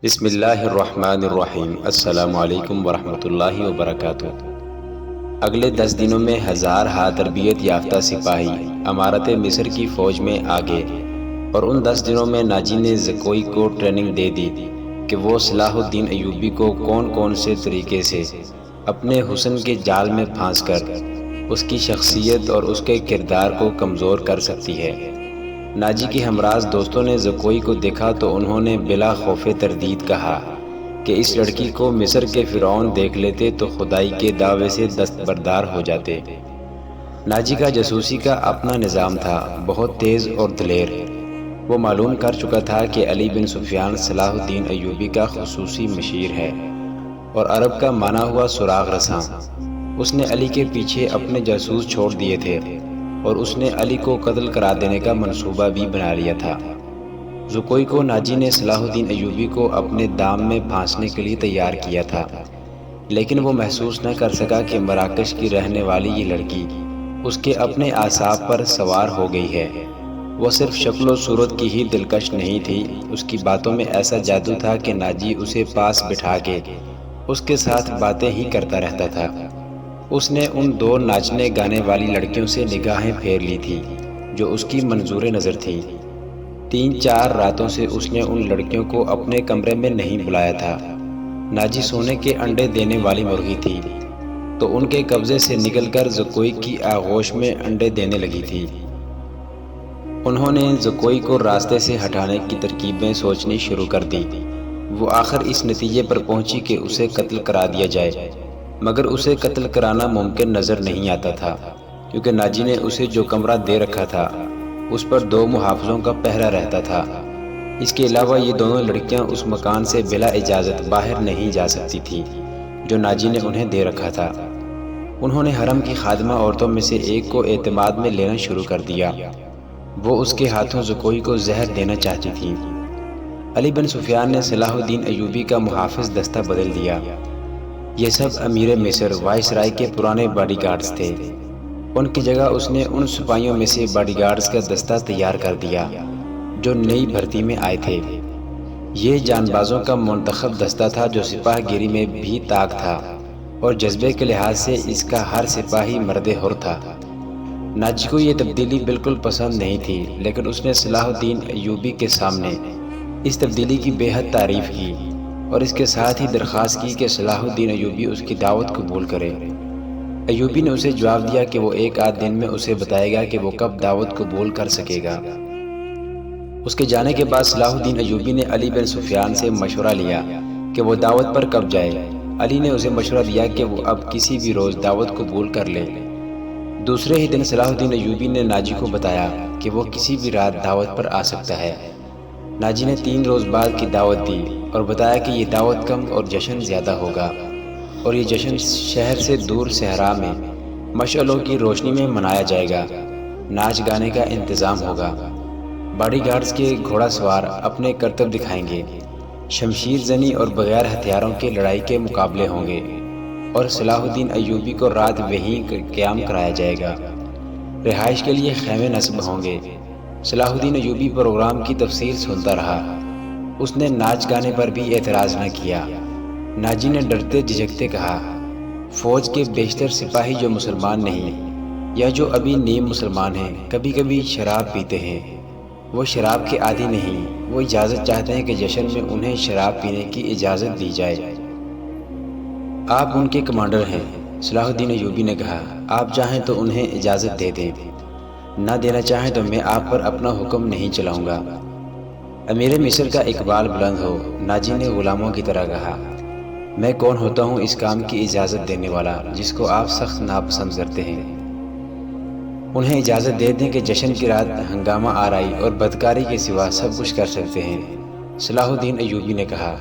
بسم اللہ الرحمن الرحیم۔ السلام علیکم ورحمۃ اللہ وبرکاتہ۔ اگلے 10 دنوں میں ہزارہا تربیت یافتہ سپاہی امارت مصر کی فوج میں آگے، اور ان 10 دنوں میں ناجی نے زکوئی کو ٹریننگ دے دی کہ وہ صلاح الدین ایوبی کو کون سے طریقے سے اپنے حسن کے جال میں پھانس کر اس کی شخصیت اور اس کے کردار کو کمزور کر سکتی ہے۔ ناجی کے ہمراز دوستوں نے زکوئی کو دیکھا تو انہوں نے بلا خوف تردید کہا کہ اس لڑکی کو مصر کے فرعون دیکھ لیتے تو خدائی کے دعوے سے دستبردار ہو جاتے۔ ناجی کا جاسوسی کا اپنا نظام تھا، بہت تیز اور دلیر۔ وہ معلوم کر چکا تھا کہ علی بن سفیان صلاح الدین ایوبی کا خصوصی مشیر ہے اور عرب کا مانا ہوا سراغ رساں۔ اس نے علی کے پیچھے اپنے جاسوس چھوڑ دیے تھے اور اس نے علی کو قتل کرا دینے کا منصوبہ بھی بنا لیا تھا۔ زکوئی کو ناجی نے صلاح الدین ایوبی کو اپنے دام میں پھانسنے کے لیے تیار کیا تھا، لیکن وہ محسوس نہ کر سکا کہ مراکش کی رہنے والی یہ لڑکی اس کے اپنے اعصاب پر سوار ہو گئی ہے۔ وہ صرف شکل و صورت کی ہی دلکش نہیں تھی، اس کی باتوں میں ایسا جادو تھا کہ ناجی اسے پاس بٹھا کے اس کے ساتھ باتیں ہی کرتا رہتا تھا۔ اس نے ان 2 ناچنے گانے والی لڑکیوں سے نگاہیں پھیر لی تھی جو اس کی منظور نظر تھی۔ 3-4 راتوں سے اس نے ان لڑکیوں کو اپنے کمرے میں نہیں بلایا تھا۔ ناجی سونے کے انڈے دینے والی مرغی تھی تو ان کے قبضے سے نکل کر زکوئی کی آغوش میں انڈے دینے لگی تھی۔ انہوں نے زکوئی کو راستے سے ہٹانے کی ترکیبیں سوچنی شروع کر دی۔ وہ آخر اس نتیجے پر پہنچی کہ اسے قتل کرا دیا جائے، مگر اسے قتل کرانا ممکن نظر نہیں آتا تھا، کیونکہ ناجی نے اسے جو کمرہ دے رکھا تھا اس پر 2 محافظوں کا پہرا رہتا تھا۔ اس کے علاوہ یہ دونوں لڑکیاں اس مکان سے بلا اجازت باہر نہیں جا سکتی تھیں جو ناجی نے انہیں دے رکھا تھا۔ انہوں نے حرم کی خادمہ عورتوں میں سے ایک کو اعتماد میں لینا شروع کر دیا۔ وہ اس کے ہاتھوں زکوئی کو زہر دینا چاہتی تھیں۔ علی بن سفیان نے صلاح الدین ایوبی کا محافظ دستہ بدل دیا۔ یہ سب امیر مصر وائسرائے کے پرانے باڈی گارڈز تھے۔ ان کی جگہ اس نے ان سپاہیوں میں سے باڈی گارڈز کا دستہ تیار کر دیا جو نئی بھرتی میں آئے تھے۔ یہ جان بازوں کا منتخب دستہ تھا جو سپاہ گیری میں بھی طاق تھا اور جذبے کے لحاظ سے اس کا ہر سپاہی مرد حر تھا۔ ناجی کو یہ تبدیلی بالکل پسند نہیں تھی، لیکن اس نے صلاح الدین ایوبی کے سامنے اس تبدیلی کی بے حد تعریف کی اور اس کے ساتھ ہی درخواست کی کہ صلاح الدین ایوبی اس کی دعوت قبول کرے۔ ایوبی نے اسے جواب دیا کہ وہ 1 دن میں اسے بتائے گا کہ وہ کب دعوت قبول کر سکے گا۔ اس کے جانے کے بعد صلاح الدین ایوبی نے علی بن سفیان سے مشورہ لیا کہ وہ دعوت پر کب جائے۔ علی نے اسے مشورہ دیا کہ وہ اب کسی بھی روز دعوت قبول کر لے۔ دوسرے ہی دن صلاح الدین ایوبی نے ناجی کو بتایا کہ وہ کسی بھی رات دعوت پر آ سکتا ہے۔ ناجی نے 3 روز بعد کی دعوت دی اور بتایا کہ یہ دعوت کم اور جشن زیادہ ہوگا، اور یہ جشن شہر سے دور صحرا میں مشعلوں کی روشنی میں منایا جائے گا۔ ناچ گانے کا انتظام ہوگا، باڈی گارڈز کے گھوڑا سوار اپنے کرتب دکھائیں گے، شمشیر زنی اور بغیر ہتھیاروں کے لڑائی کے مقابلے ہوں گے، اور صلاح الدین ایوبی کو رات وہیں قیام کرایا جائے گا۔ رہائش کے لیے خیمے نصب ہوں گے۔ صلاح الدین ایوبی پروگرام کی تفصیل سنتا رہا۔ اس نے ناچ گانے پر بھی اعتراض نہ کیا۔ ناجی نے ڈرتے جھجکتے کہا، فوج کے بیشتر سپاہی جو مسلمان نہیں یا جو ابھی نیم مسلمان ہیں کبھی کبھی شراب پیتے ہیں۔ وہ شراب کے عادی نہیں، وہ اجازت چاہتے ہیں کہ جشن میں انہیں شراب پینے کی اجازت دی جائے۔ آپ ان کے کمانڈر ہیں۔ صلاح الدین ایوبی نے کہا، آپ چاہیں تو انہیں اجازت دے دیں، نہ دینا چاہیں تو میں آپ پر اپنا حکم نہیں چلاؤں گا۔ امیر مصر کا اقبال بلند ہو، ناجی نے غلاموں کی طرح کہا۔ میں کون ہوتا ہوں اس کام کی اجازت دینے والا جس کو آپ سخت ناپسند کرتے ہیں؟ انہیں اجازت دے دیں کہ جشن کی رات ہنگامہ آرائی اور بدکاری کے سوا سب کچھ کر سکتے ہیں۔ صلاح الدین ایوبی نے کہا،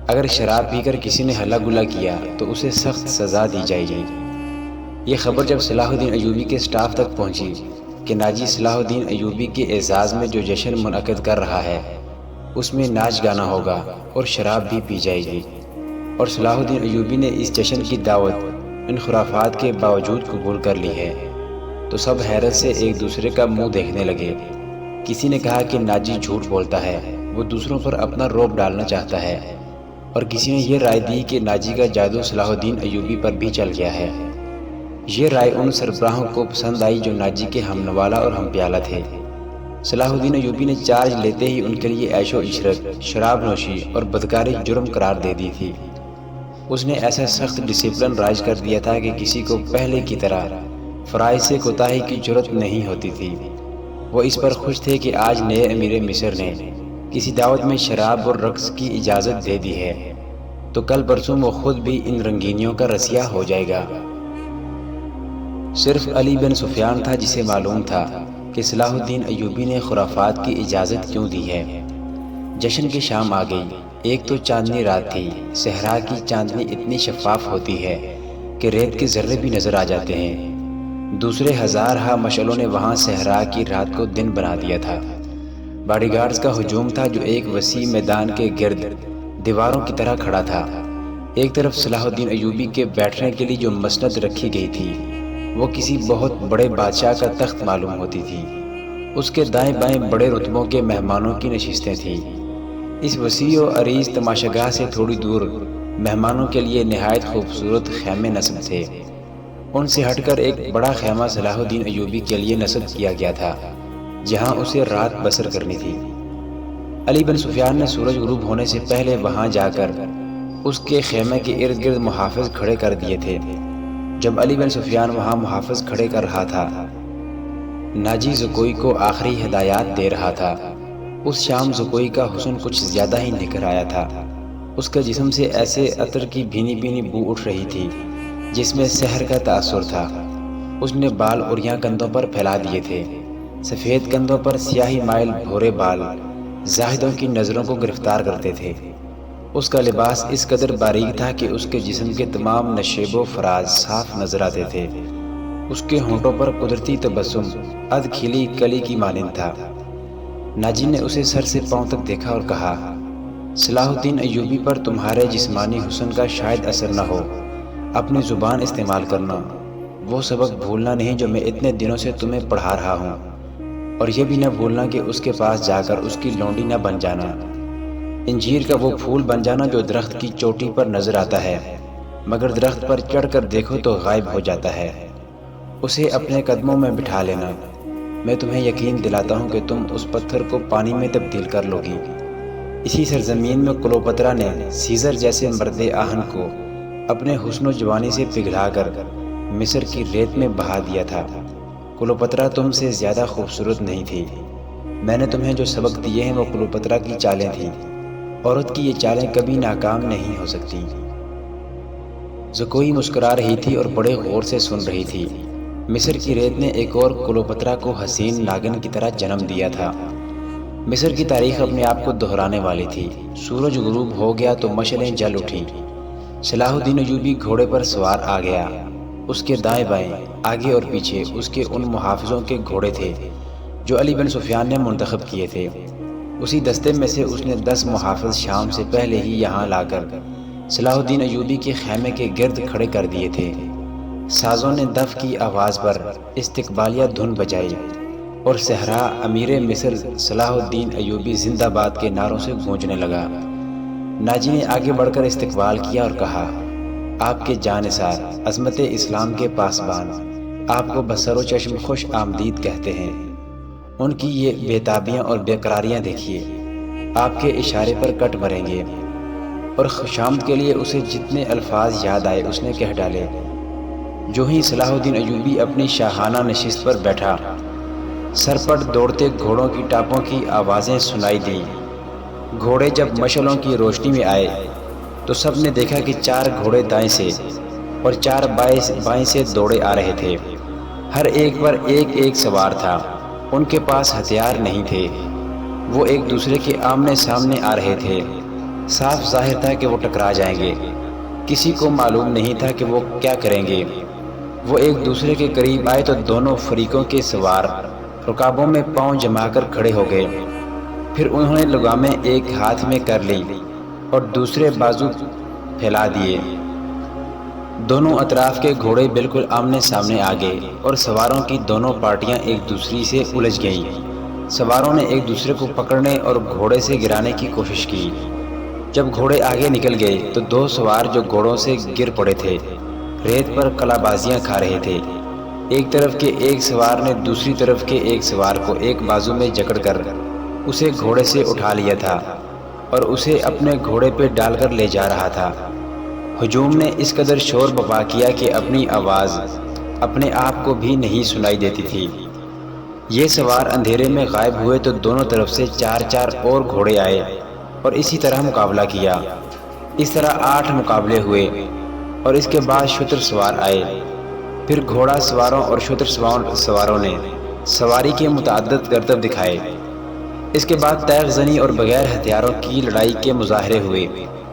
اگر شراب پی کر کسی نے ہلا گلا کیا تو اسے سخت سزا دی جائے گی۔ یہ خبر جب صلاح الدین ایوبی کے سٹاف تک پہنچی کہ ناجی صلاح الدین ایوبی کے اعزاز میں جو جشن منعقد کر رہا ہے اس میں ناچ گانا ہوگا اور شراب بھی پی جائے گی، اور صلاح الدین ایوبی نے اس جشن کی دعوت ان خرافات کے باوجود قبول کر لی ہے، تو سب حیرت سے ایک دوسرے کا منہ دیکھنے لگے۔ کسی نے کہا کہ ناجی جھوٹ بولتا ہے، وہ دوسروں پر اپنا رعب ڈالنا چاہتا ہے، اور کسی نے یہ رائے دی کہ ناجی کا جادو صلاح الدین ایوبی پر بھی چل گیا ہے۔ یہ رائے ان سربراہوں کو پسند آئی جو ناجی کے ہم نوالہ اور ہم پیالہ تھے۔ صلاح الدین ایوبی نے چارج لیتے ہی ان کے لیے عیش و عشرت، شراب نوشی اور بدکاری جرم قرار دے دی تھی۔ اس نے ایسا سخت ڈسپلن رائج کر دیا تھا کہ کسی کو پہلے کی طرح فرائض سے کوتاہی کی جرت نہیں ہوتی تھی۔ وہ اس پر خوش تھے کہ آج نئے امیر مصر نے کسی دعوت میں شراب اور رقص کی اجازت دے دی ہے، تو کل پرسوں وہ خود بھی ان رنگینیوں کا رسیا ہو جائے گا۔ صرف علی بن سفیان تھا جسے معلوم تھا کہ صلاح الدین ایوبی نے خرافات کی اجازت کیوں دی ہے۔ جشن کی شام آ گئی۔ ایک تو چاندنی رات تھی۔ صحرا کی چاندنی اتنی شفاف ہوتی ہے کہ ریت کے ذرے بھی نظر آ جاتے ہیں۔ دوسرے ہزارہا مشعلوں نے وہاں صحرا کی رات کو دن بنا دیا تھا۔ باڈی گارڈز کا ہجوم تھا جو ایک وسیع میدان کے گرد دیواروں کی طرح کھڑا تھا۔ ایک طرف صلاح الدین ایوبی کے بیٹھنے کے لیے جو مسند رکھی گئی تھی وہ کسی بہت بڑے بادشاہ کا تخت معلوم ہوتی تھی۔ اس کے دائیں بائیں بڑے رتبوں کے مہمانوں کی نشستیں تھیں۔ اس وسیع و عریض تماشاگاہ سے تھوڑی دور مہمانوں کے لیے نہایت خوبصورت خیمے نصب تھے۔ ان سے ہٹ کر ایک بڑا خیمہ صلاح الدین ایوبی کے لیے نصب کیا گیا تھا جہاں اسے رات بسر کرنی تھی۔ علی بن سفیان نے سورج غروب ہونے سے پہلے وہاں جا کر اس کے خیمے کے ارد گرد محافظ کھڑے کر دیے تھے۔ جب علی بن سفیان وہاں محافظ کھڑے کر رہا تھا، ناجی زکوئی کو آخری ہدایات دے رہا تھا۔ اس شام زکوئی کا حسن کچھ زیادہ ہی نکھر آیا تھا۔ اس کے جسم سے ایسے عطر کی بھینی بھینی بو اٹھ رہی تھی جس میں سحر کا تاثر تھا۔ اس نے بال اوریاں کندھوں پر پھیلا دیے تھے۔ سفید کندھوں پر سیاہی مائل بھورے بال زاہدوں کی نظروں کو گرفتار کرتے تھے۔ اس کا لباس اس قدر باریک تھا کہ اس کے جسم کے تمام نشیب و فراز صاف نظر آتے تھے۔ اس کے ہونٹوں پر قدرتی تبسم اد کھلی کلی کی مانند تھا۔ ناجی نے اسے سر سے پاؤں تک دیکھا اور کہا، صلاح الدین ایوبی پر تمہارے جسمانی حسن کا شاید اثر نہ ہو، اپنی زبان استعمال کرنا، وہ سبق بھولنا نہیں جو میں اتنے دنوں سے تمہیں پڑھا رہا ہوں، اور یہ بھی نہ بھولنا کہ اس کے پاس جا کر اس کی لونڈی نہ بن جانا، انجیر کا وہ پھول بن جانا جو درخت کی چوٹی پر نظر آتا ہے مگر درخت پر چڑھ کر دیکھو تو غائب ہو جاتا ہے۔ اسے اپنے قدموں میں بٹھا لینا۔ میں تمہیں یقین دلاتا ہوں کہ تم اس پتھر کو پانی میں تبدیل کر لو گی۔ اسی سرزمین میں کلوپترا نے سیزر جیسے مرد آہن کو اپنے حسن و جوانی سے پگھلا کر مصر کی ریت میں بہا دیا تھا۔ کلوپترا تم سے زیادہ خوبصورت نہیں تھی۔ میں نے تمہیں جو سبق دیے ہیں وہ کلوپترا کی چالیں تھیں۔ عورت کی یہ چالیں کبھی ناکام نہیں ہو سکتی۔ زکوئی مسکرا رہی تھی اور بڑے غور سے سن رہی تھی۔ مصر کی ریت نے ایک اور کلوپترا کو حسین ناگن کی طرح جنم دیا تھا۔ مصر کی تاریخ اپنے آپ کو دہرانے والی تھی۔ سورج غروب ہو گیا تو مشعلیں جل اٹھیں۔ صلاح الدین ایوبی گھوڑے پر سوار آ گیا۔ اس کے دائیں بائیں، آگے اور پیچھے اس کے ان محافظوں کے گھوڑے تھے جو علی بن سفیان نے منتخب کیے تھے۔ اسی دستے میں سے اس نے 10 محافظ شام سے پہلے ہی یہاں لا کر صلاح الدین ایوبی کے خیمے کے گرد کھڑے کر دیے تھے۔ سازوں نے دف کی آواز پر استقبالیہ دھن بجائی اور صحرا امیر مصر صلاح الدین ایوبی زندہ باد کے نعروں سے گونجنے لگا۔ ناجی نے آگے بڑھ کر استقبال کیا اور کہا، آپ کے جانثار، عظمت اسلام کے پاسبان، آپ کو بسر و چشم خوش آمدید کہتے ہیں۔ ان کی یہ بے تابیاں اور بے قراریاں دیکھیے، آپ کے اشارے پر کٹ مریں گے۔ اور خوشامد کے لیے اسے جتنے الفاظ یاد آئے اس نے کہہ ڈالے۔ جو ہی صلاح الدین ایوبی اپنی شاہانہ نشست پر بیٹھا، سرپٹ دوڑتے گھوڑوں کی ٹاپوں کی آوازیں سنائی دیں۔ گھوڑے جب مشعلوں کی روشنی میں آئے تو سب نے دیکھا کہ 4 گھوڑے دائیں سے اور 4 بائیں سے دوڑے آ رہے تھے۔ ہر ایک پر ایک سوار تھا۔ ان کے پاس ہتھیار نہیں تھے۔ وہ ایک دوسرے کے آمنے سامنے آ رہے تھے۔ صاف ظاہر تھا کہ وہ ٹکرا جائیں گے۔ کسی کو معلوم نہیں تھا کہ وہ کیا کریں گے۔ وہ ایک دوسرے کے قریب آئے تو دونوں فریقوں کے سوار رکابوں میں پاؤں جما کر کھڑے ہو گئے۔ پھر انہوں نے لگامیں ایک ہاتھ میں کر لی اور دوسرے بازو پھیلا دیے۔ دونوں اطراف کے گھوڑے بالکل آمنے سامنے آ گئے اور سواروں کی دونوں پارٹیاں ایک دوسری سے الجھ گئیں۔ سواروں نے ایک دوسرے کو پکڑنے اور گھوڑے سے گرانے کی کوشش کی۔ جب گھوڑے آگے نکل گئے تو دو سوار جو گھوڑوں سے گر پڑے تھے ریت پر قلع بازیاں کھا رہے تھے۔ ایک طرف کے ایک سوار نے دوسری طرف کے ایک سوار کو ایک بازو میں جکڑ کر اسے گھوڑے سے اٹھا لیا تھا اور اسے اپنے گھوڑے پہ ڈال کر لے جا رہا تھا۔ ہجوم نے اس قدر شور برپا کیا کہ اپنی آواز اپنے آپ کو بھی نہیں سنائی دیتی تھی۔ یہ سوار اندھیرے میں غائب ہوئے تو دونوں طرف سے چار چار اور گھوڑے آئے اور اسی طرح مقابلہ کیا۔ اس طرح 8 مقابلے ہوئے اور اس کے بعد شتر سوار آئے۔ پھر گھوڑا سواروں اور شتر سواروں نے سواری کے متعدد کرتب دکھائے۔ اس کے بعد تیغ زنی اور بغیر ہتھیاروں کی لڑائی کے مظاہرے ہوئے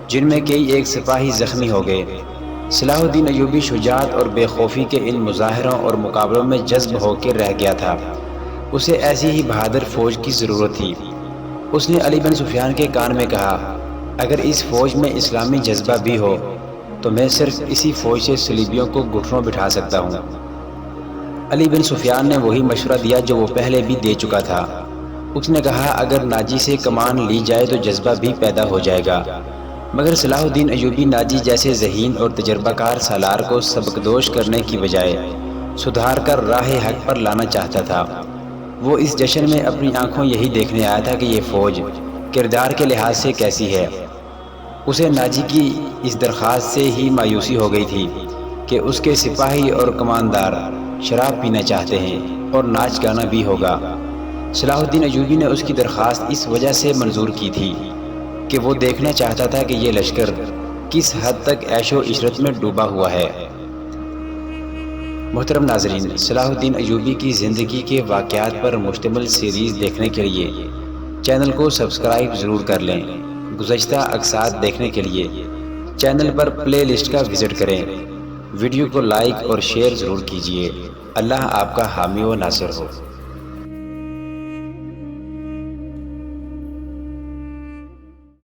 جن میں کئی ایک سپاہی زخمی ہو گئے۔ صلاح الدین ایوبی شجاعت اور بے خوفی کے ان مظاہروں اور مقابلوں میں جذب ہو کے رہ گیا تھا۔ اسے ایسی ہی بہادر فوج کی ضرورت تھی۔ اس نے علی بن سفیان کے کان میں کہا، اگر اس فوج میں اسلامی جذبہ بھی ہو تو میں صرف اسی فوج سے صلیبیوں کو گھٹنوں بٹھا سکتا ہوں۔ علی بن سفیان نے وہی مشورہ دیا جو وہ پہلے بھی دے چکا تھا۔ اس نے کہا اگر ناجی سے کمان لی جائے تو جذبہ بھی پیدا ہو جائے گا، مگر صلاح الدین ایوبی ناجی جیسے ذہین اور تجربہ کار سالار کو سبکدوش کرنے کی بجائے سدھار کر راہ حق پر لانا چاہتا تھا۔ وہ اس جشن میں اپنی آنکھوں یہی دیکھنے آیا تھا کہ یہ فوج کردار کے لحاظ سے کیسی ہے۔ اسے ناجی کی اس درخواست سے ہی مایوسی ہو گئی تھی کہ اس کے سپاہی اور کماندار شراب پینا چاہتے ہیں اور ناچ گانا بھی ہوگا۔ صلاح الدین ایوبی نے اس کی درخواست اس وجہ سے منظور کی تھی کہ وہ دیکھنا چاہتا تھا کہ یہ لشکر کس حد تک عیش و عشرت میں ڈوبا ہوا ہے۔ محترم ناظرین، صلاح الدین ایوبی کی زندگی کے واقعات پر مشتمل سیریز دیکھنے کے لیے چینل کو سبسکرائب ضرور کر لیں۔ گزشتہ اقساط دیکھنے کے لیے چینل پر پلے لسٹ کا وزٹ کریں۔ ویڈیو کو لائک اور شیئر ضرور کیجیے۔ اللہ آپ کا حامی و ناصر ہو۔